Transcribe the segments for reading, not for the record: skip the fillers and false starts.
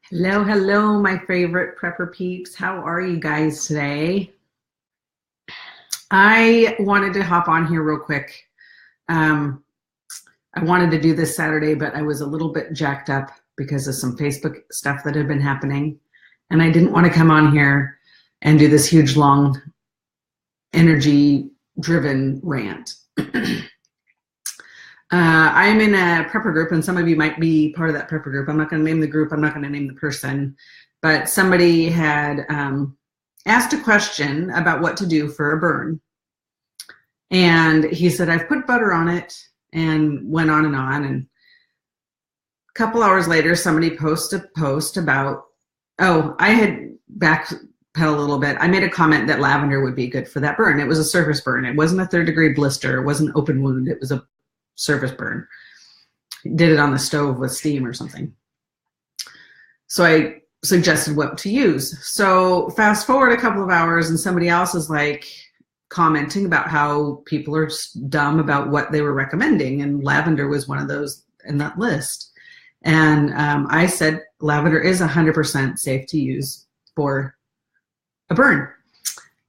Hello, hello, my favorite prepper peeps. How are you guys today? I wanted to hop on here real quick. I wanted to do this Saturday, but I was a little bit jacked up because of some Facebook stuff that had been happening. And I didn't want to come on here and do this huge, long, energy-driven rant. I'm in a prepper group, and some of you might be part of that prepper group. I'm not going to name the group. I'm not going to name the person. But somebody had asked a question about what to do for a burn. And he said, I've put butter on it, and went on. And a couple hours later, somebody posted a post about, I had backpedaled a little bit. I made a comment that lavender would be good for that burn. It was a surface burn. It wasn't a 3rd-degree blister. It wasn't an open wound. It was a surface burn. Did it on the stove with steam or something. So I suggested what to use. So fast forward a couple of hours and somebody else is like commenting about how people are dumb about what they were recommending, and lavender was one of those in that list. And I said lavender is 100% safe to use for a burn.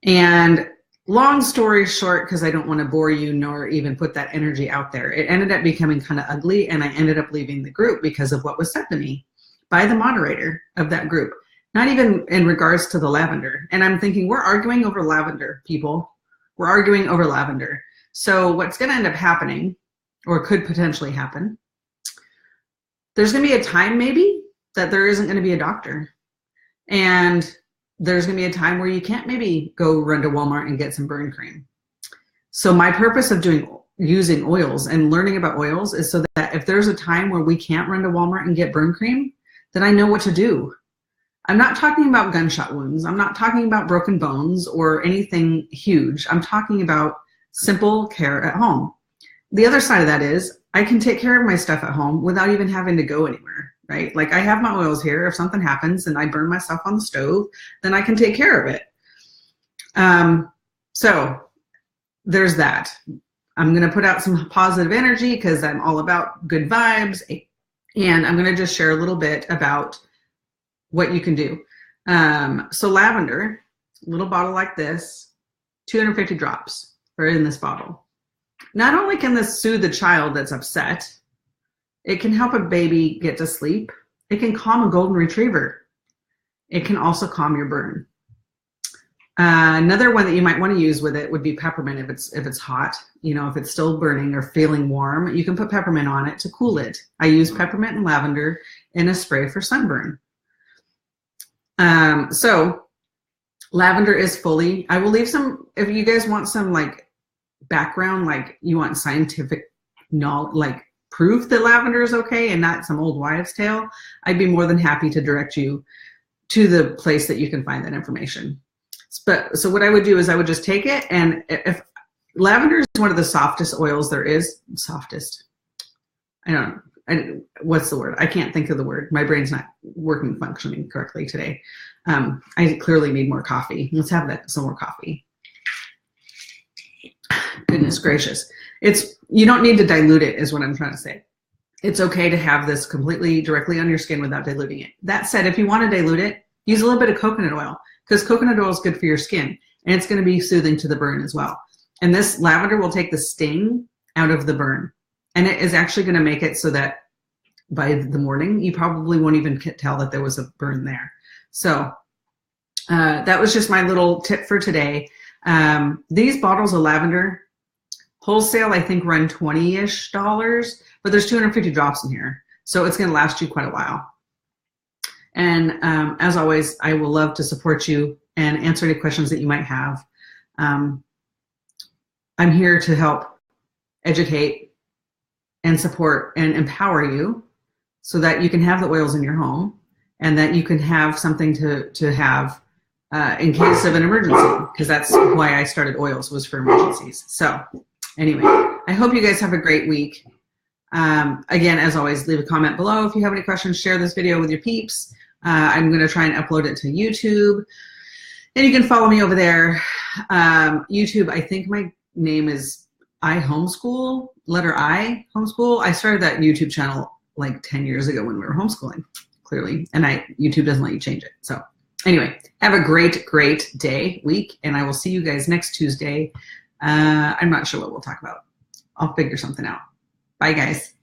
And long story short, because I don't want to bore you nor even put that energy out there, it ended up becoming kind of ugly, and I ended up leaving the group because of what was said to me by the moderator of that group, not even in regards to the lavender. And I'm thinking, we're arguing over lavender, people. We're arguing over lavender. So what's going to end up happening, or could potentially happen, there's going to be a time maybe that there isn't going to be a doctor. And there's going to be a time where you can't maybe go run to Walmart and get some burn cream. So my purpose of using oils and learning about oils is so that if there's a time where we can't run to Walmart and get burn cream, then I know what to do. I'm not talking about gunshot wounds. I'm not talking about broken bones or anything huge. I'm talking about simple care at home. The other side of that is I can take care of my stuff at home without even having to go anywhere. Right? Like I have my oils here. If something happens and I burn myself on the stove, then I can take care of it. So there's that. I'm going to put out some positive energy because I'm all about good vibes. And I'm going to just share a little bit about what you can do. So lavender, little bottle like this, 250 drops are in this bottle. Not only can this soothe the child that's upset, it can help a baby get to sleep. It can calm a golden retriever. It can also calm your burn. Another one that you might want to use with it would be peppermint if it's hot. If it's still burning or feeling warm, you can put peppermint on it to cool it. I use peppermint and lavender in a spray for sunburn. So lavender is fully, I will leave some, if you guys want some like background, like you want scientific knowledge, like proof that lavender is okay and not some old wives' tale, I'd be more than happy to direct you to the place that you can find that information. So what I would do is I would just take it, and if lavender is one of the softest oils there is, what's the word? I can't think of the word. My brain's not functioning correctly today. I clearly need more coffee. Let's have some more coffee. Goodness gracious. You don't need to dilute it is what I'm trying to say. It's okay to have this completely directly on your skin without diluting it. That said, if you want to dilute it, use a little bit of coconut oil, because coconut oil is good for your skin, and it's going to be soothing to the burn as well. And this lavender will take the sting out of the burn, and it is actually going to make it so that by the morning, you probably won't even tell that there was a burn there. So that was just my little tip for today. These bottles of lavender, wholesale, I think run $20-ish, but there's 250 drops in here. So it's going to last you quite a while. And as always, I will love to support you and answer any questions that you might have. I'm here to help educate and support and empower you so that you can have the oils in your home and that you can have something to have in case of an emergency, because that's why I started oils, was for emergencies. So anyway, I hope you guys have a great week. Again, as always, leave a comment below if you have any questions. Share this video with your peeps. I'm going to try and upload it to YouTube. And you can follow me over there. YouTube, I think my name is I Homeschool, letter I Homeschool. I started that YouTube channel like 10 years ago when we were homeschooling. clearly, and YouTube doesn't let you change it. So anyway, have a great, great day, week, and I will see you guys next Tuesday. I'm not sure what we'll talk about. I'll figure something out. Bye, guys.